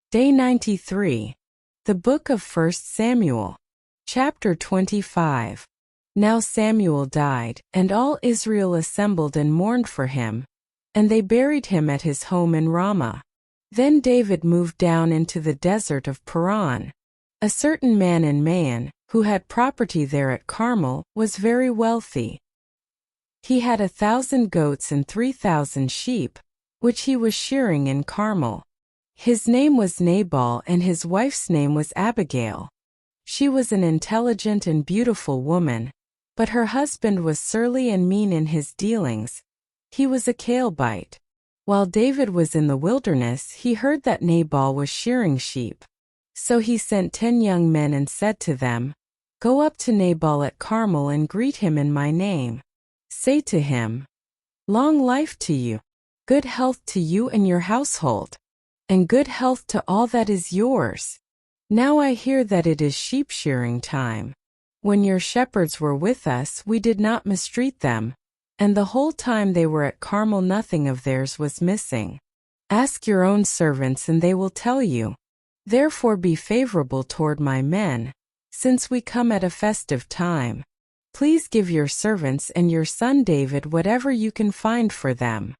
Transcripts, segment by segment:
Day 93. The Book of 1 Samuel. Chapter 25. Now Samuel died, and all Israel assembled and mourned for him, and they buried him at his home in Ramah. Then David moved down into the desert of Paran. A certain man in Maon, who had property there at Carmel, was very wealthy. He had 1,000 goats and 3,000 sheep, which he was shearing in Carmel. His name was Nabal, and his wife's name was Abigail. She was an intelligent and beautiful woman, but her husband was surly and mean in his dealings. He was a Calebite. While David was in the wilderness, he heard that Nabal was shearing sheep. So he sent 10 young men and said to them, "Go up to Nabal at Carmel and greet him in my name. Say to him, 'Long life to you, good health to you and your household, and good health to all that is yours. Now I hear that it is sheep shearing time. When your shepherds were with us, we did not mistreat them, and the whole time they were at Carmel nothing of theirs was missing. Ask your own servants and they will tell you. Therefore be favorable toward my men, since we come at a festive time. Please give your servants and your son David whatever you can find for them.'"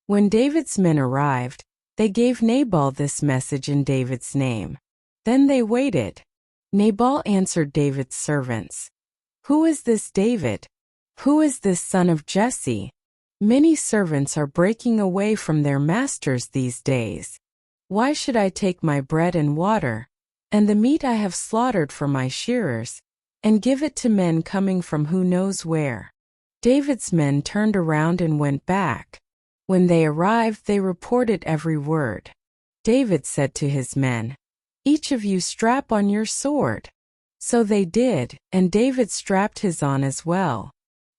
When David's men arrived, they gave Nabal this message in David's name. Then they waited. Nabal answered David's servants, "Who is this David? Who is this son of Jesse? Many servants are breaking away from their masters these days. Why should I take my bread and water, and the meat I have slaughtered for my shearers, and give it to men coming from who knows where?" David's men turned around and went back. When they arrived, they reported every word. David said to his men, "Each of you strap on your sword." So they did, and David strapped his on as well.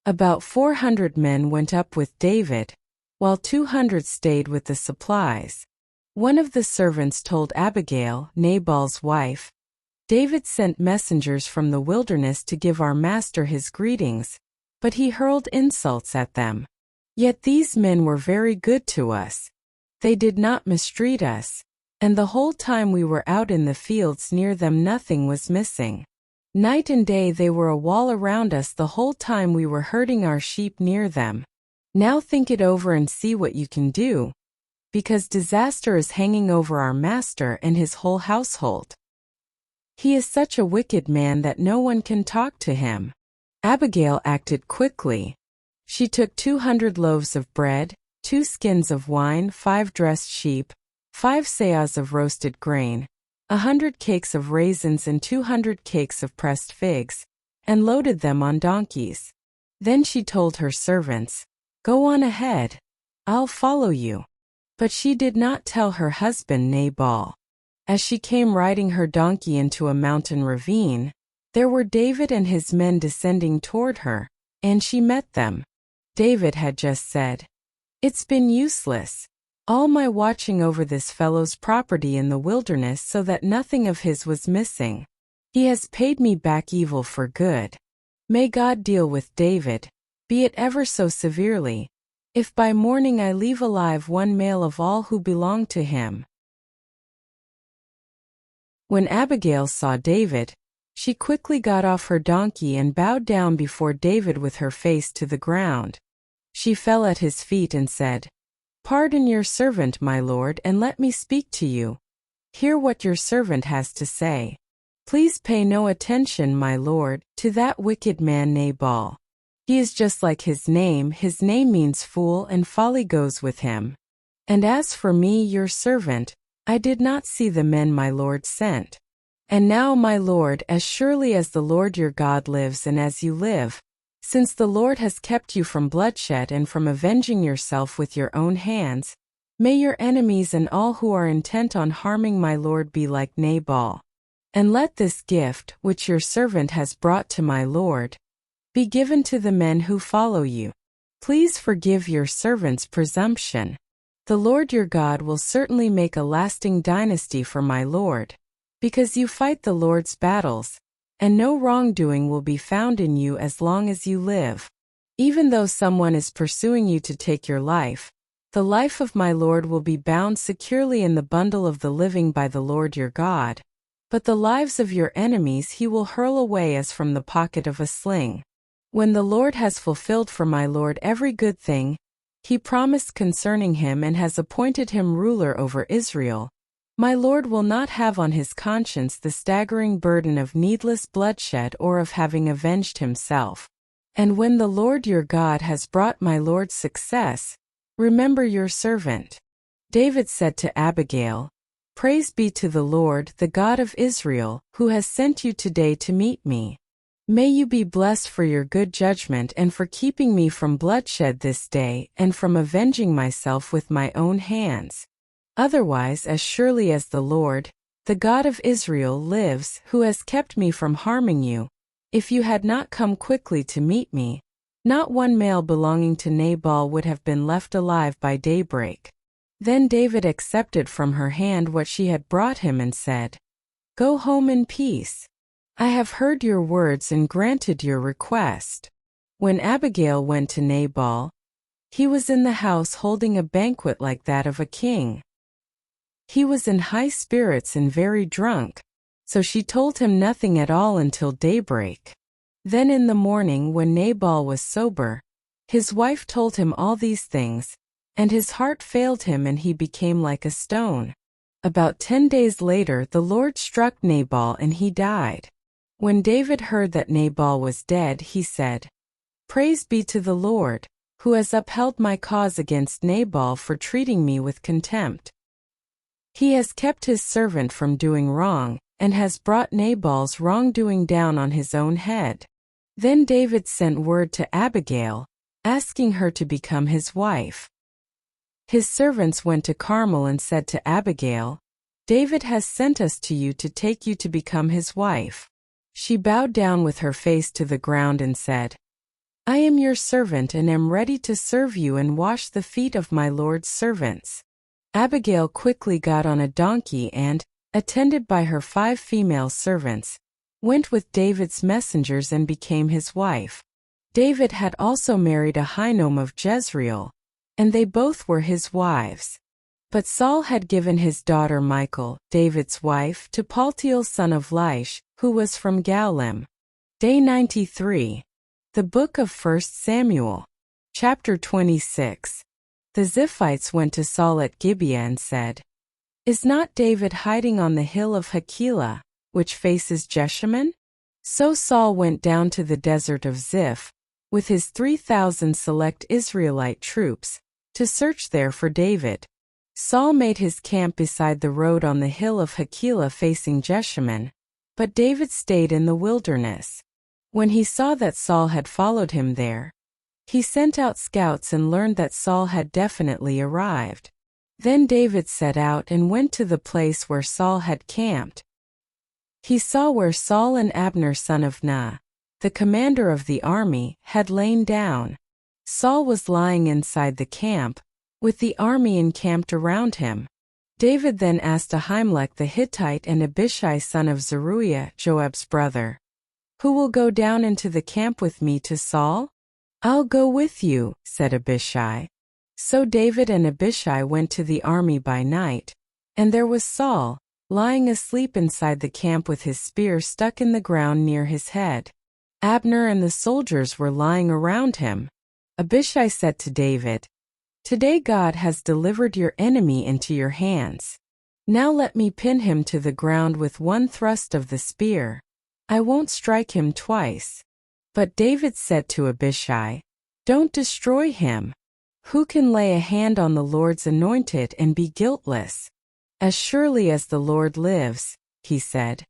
About 400 men went up with David, while 200 stayed with the supplies. One of the servants told Abigail, Nabal's wife, "David sent messengers from the wilderness to give our master his greetings, but he hurled insults at them. Yet these men were very good to us. They did not mistreat us, and the whole time we were out in the fields near them nothing was missing. Night and day they were a wall around us the whole time we were herding our sheep near them. Now think it over and see what you can do, because disaster is hanging over our master and his whole household. He is such a wicked man that no one can talk to him." Abigail acted quickly. She took 200 loaves of bread, 2 skins of wine, 5 dressed sheep, 5 seahs of roasted grain, 100 cakes of raisins and 200 cakes of pressed figs, and loaded them on donkeys. Then she told her servants, "Go on ahead. I'll follow you." But she did not tell her husband Nabal. As she came riding her donkey into a mountain ravine, there were David and his men descending toward her, and she met them. David had just said, "It's been useless, all my watching over this fellow's property in the wilderness so that nothing of his was missing. He has paid me back evil for good. May God deal with David, be it ever so severely, if by morning I leave alive one male of all who belong to him." When Abigail saw David, she quickly got off her donkey and bowed down before David with her face to the ground. She fell at his feet and said, "Pardon your servant, my lord, and let me speak to you. Hear what your servant has to say. Please pay no attention, my lord, to that wicked man Nabal. He is just like his name means fool, and folly goes with him. And as for me, your servant, I did not see the men my lord sent. And now, my lord, as surely as the Lord your God lives and as you live, since the Lord has kept you from bloodshed and from avenging yourself with your own hands, may your enemies and all who are intent on harming my lord be like Nabal. And let this gift, which your servant has brought to my lord, be given to the men who follow you. Please forgive your servant's presumption. The Lord your God will certainly make a lasting dynasty for my lord, because you fight the Lord's battles, and no wrongdoing will be found in you as long as you live. Even though someone is pursuing you to take your life, The life of my Lord will be bound securely in the bundle of the living by the Lord your God, but the lives of your enemies he will hurl away as from the pocket of a sling. When the Lord has fulfilled for my Lord every good thing he promised concerning him and has appointed him ruler over Israel, my Lord will not have on his conscience the staggering burden of needless bloodshed or of having avenged himself. And when the Lord your God has brought my Lord success, remember your servant. David said to Abigail, Praise be to the Lord, the God of Israel, who has sent you today to meet me. May you be blessed for your good judgment and for keeping me from bloodshed this day and from avenging myself with my own hands. Otherwise, as surely as the Lord, the God of Israel lives, who has kept me from harming you, if you had not come quickly to meet me, not one male belonging to Nabal would have been left alive by daybreak. Then David accepted from her hand what she had brought him and said, Go home in peace. I have heard your words and granted your request. When Abigail went to Nabal, he was in the house holding a banquet like that of a king. He was in high spirits and very drunk, so she told him nothing at all until daybreak. Then in the morning when Nabal was sober, his wife told him all these things, and his heart failed him and he became like a stone. About 10 days later the Lord struck Nabal and he died. When David heard that Nabal was dead, he said, Praise be to the Lord, who has upheld my cause against Nabal for treating me with contempt. He has kept his servant from doing wrong, and has brought Nabal's wrongdoing down on his own head. Then David sent word to Abigail, asking her to become his wife. His servants went to Carmel and said to Abigail, David has sent us to you to take you to become his wife. She bowed down with her face to the ground and said, I am your servant and am ready to serve you and wash the feet of my Lord's servants. Abigail quickly got on a donkey and, attended by her 5 female servants, went with David's messengers and became his wife. David had also married Ahinoam of Jezreel, and they both were his wives. But Saul had given his daughter Michal, David's wife, to Paltiel son of Laish, who was from Gaulim. Day 93. The Book of 1 Samuel. Chapter 26. The Ziphites went to Saul at Gibeah and said, Is not David hiding on the hill of Hachilah, which faces Jeshimon? So Saul went down to the desert of Ziph, with his 3,000 select Israelite troops, to search there for David. Saul made his camp beside the road on the hill of Hachilah facing Jeshimon, but David stayed in the wilderness. When he saw that Saul had followed him there, he sent out scouts and learned that Saul had definitely arrived. Then David set out and went to the place where Saul had camped. He saw where Saul and Abner son of Ner, the commander of the army, had lain down. Saul was lying inside the camp, with the army encamped around him. David then asked Ahimelech the Hittite and Abishai son of Zeruiah, Joab's brother, Who will go down into the camp with me to Saul? I'll go with you, said Abishai. So David and Abishai went to the army by night, and there was Saul, lying asleep inside the camp with his spear stuck in the ground near his head. Abner and the soldiers were lying around him. Abishai said to David, Today God has delivered your enemy into your hands. Now let me pin him to the ground with one thrust of the spear. I won't strike him twice. But David said to Abishai, Don't destroy him. Who can lay a hand on the Lord's anointed and be guiltless? As surely as the Lord lives, he said,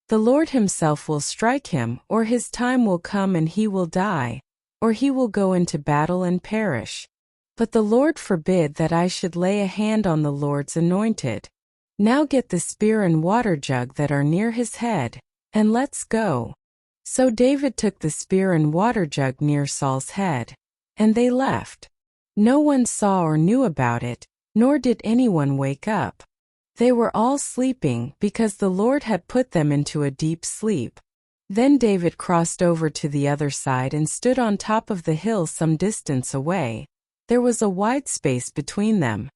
the Lord himself will strike him, or his time will come and he will die, or he will go into battle and perish. But the Lord forbid that I should lay a hand on the Lord's anointed. Now get the spear and water jug that are near his head, and let's go. So David took the spear and water jug near Saul's head, and they left. No one saw or knew about it, nor did anyone wake up. They were all sleeping because the Lord had put them into a deep sleep. Then David crossed over to the other side and stood on top of the hill some distance away. There was a wide space between them.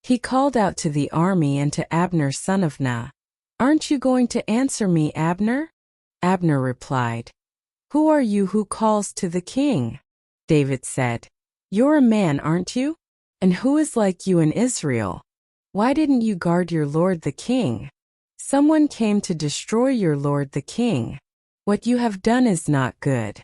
He called out to the army and to Abner son of Ner, "Aren't you going to answer me, Abner?" Abner replied, "Who are you who calls to the king?" David said, "You're a man, aren't you? And who is like you in Israel? Why didn't you guard your lord the king? Someone came to destroy your lord the king. What you have done is not good.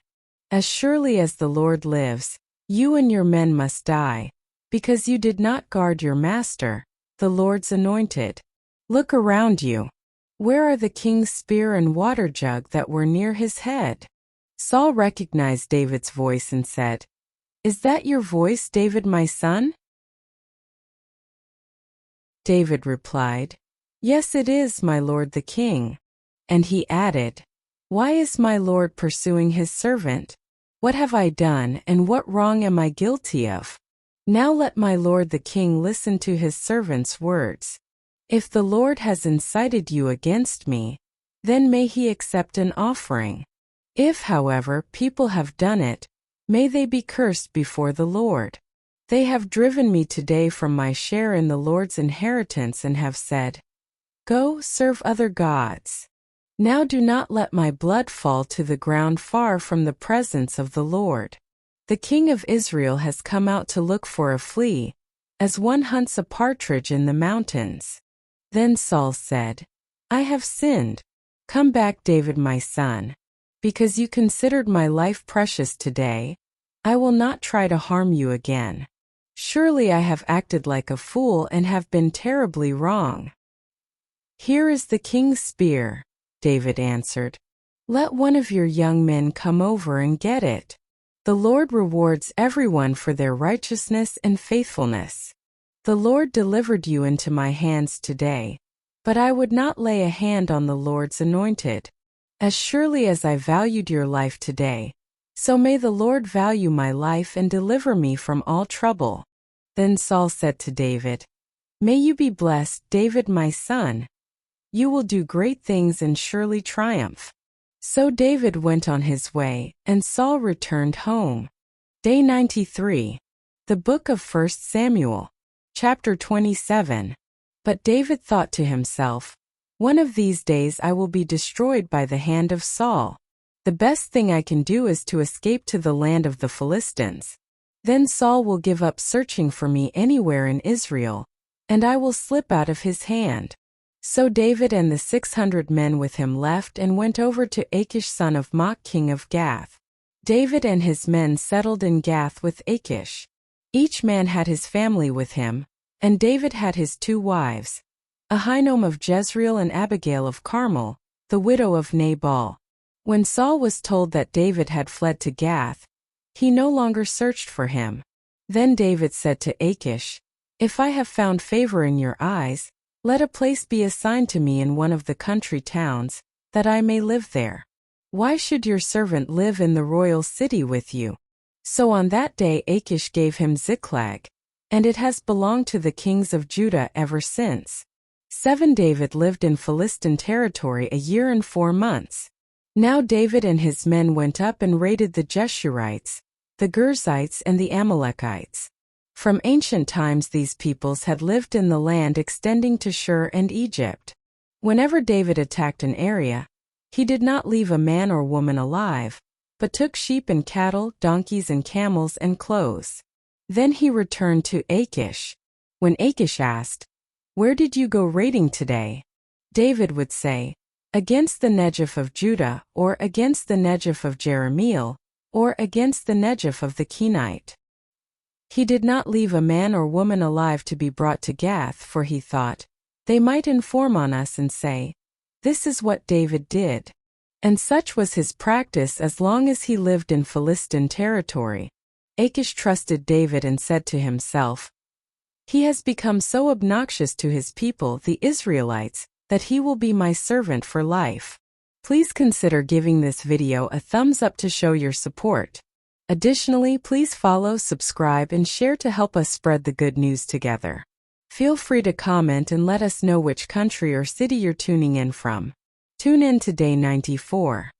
As surely as the Lord lives, you and your men must die, because you did not guard your master, the Lord's anointed. Look around you. Where are the king's spear and water jug that were near his head?" Saul recognized David's voice and said, "Is that your voice, David my son?" David replied, "Yes, it is, my lord the king." And he added, "Why is my lord pursuing his servant? What have I done, and what wrong am I guilty of? Now let my lord the king listen to his servant's words. If the Lord has incited you against me, then may he accept an offering. If, however, people have done it, may they be cursed before the Lord. They have driven me today from my share in the Lord's inheritance and have said, 'Go, serve other gods.' Now do not let my blood fall to the ground far from the presence of the Lord. The king of Israel has come out to look for a flea, as one hunts a partridge in the mountains." Then Saul said, "I have sinned. Come back, David my son. Because you considered my life precious today, I will not try to harm you again. Surely I have acted like a fool and have been terribly wrong." "Here is the king's spear," David answered. "Let one of your young men come over and get it. The Lord rewards everyone for their righteousness and faithfulness. The Lord delivered you into my hands today, but I would not lay a hand on the Lord's anointed. As surely as I valued your life today, so may the Lord value my life and deliver me from all trouble." Then Saul said to David, "May you be blessed, David my son. You will do great things and surely triumph." So David went on his way, and Saul returned home. Day 93. The Book of 1 Samuel. Chapter 27. But David thought to himself, "One of these days I will be destroyed by the hand of Saul. The best thing I can do is to escape to the land of the Philistines. Then Saul will give up searching for me anywhere in Israel, and I will slip out of his hand." So David and the 600 men with him left and went over to Achish son of Maach king of Gath. David and his men settled in Gath with Achish. Each man had his family with him, and David had his 2 wives, Ahinoam of Jezreel and Abigail of Carmel, the widow of Nabal. When Saul was told that David had fled to Gath, he no longer searched for him. Then David said to Achish, "If I have found favor in your eyes, let a place be assigned to me in one of the country towns, that I may live there. Why should your servant live in the royal city with you?" So on that day Achish gave him Ziklag, and it has belonged to the kings of Judah ever since. 7 David lived in Philistine territory a year and 4 months. Now David and his men went up and raided the Jeshurites, the Girzites and the Amalekites. From ancient times these peoples had lived in the land extending to Shur and Egypt. Whenever David attacked an area, he did not leave a man or woman alive, but took sheep and cattle, donkeys and camels and clothes. Then he returned to Achish. When Achish asked, "Where did you go raiding today?" David would say, "Against the Negev of Judah, or against the Negev of Jerahmeel, or against the Negev of the Kenite." He did not leave a man or woman alive to be brought to Gath, for he thought, "They might inform on us and say, 'This is what David did.'" And such was his practice as long as he lived in Philistine territory. Achish trusted David and said to himself, "He has become so obnoxious to his people, the Israelites, that he will be my servant for life." Please consider giving this video a thumbs up to show your support. Additionally, please follow, subscribe, and share to help us spread the good news together. Feel free to comment and let us know which country or city you're tuning in from. Tune in to Day 94.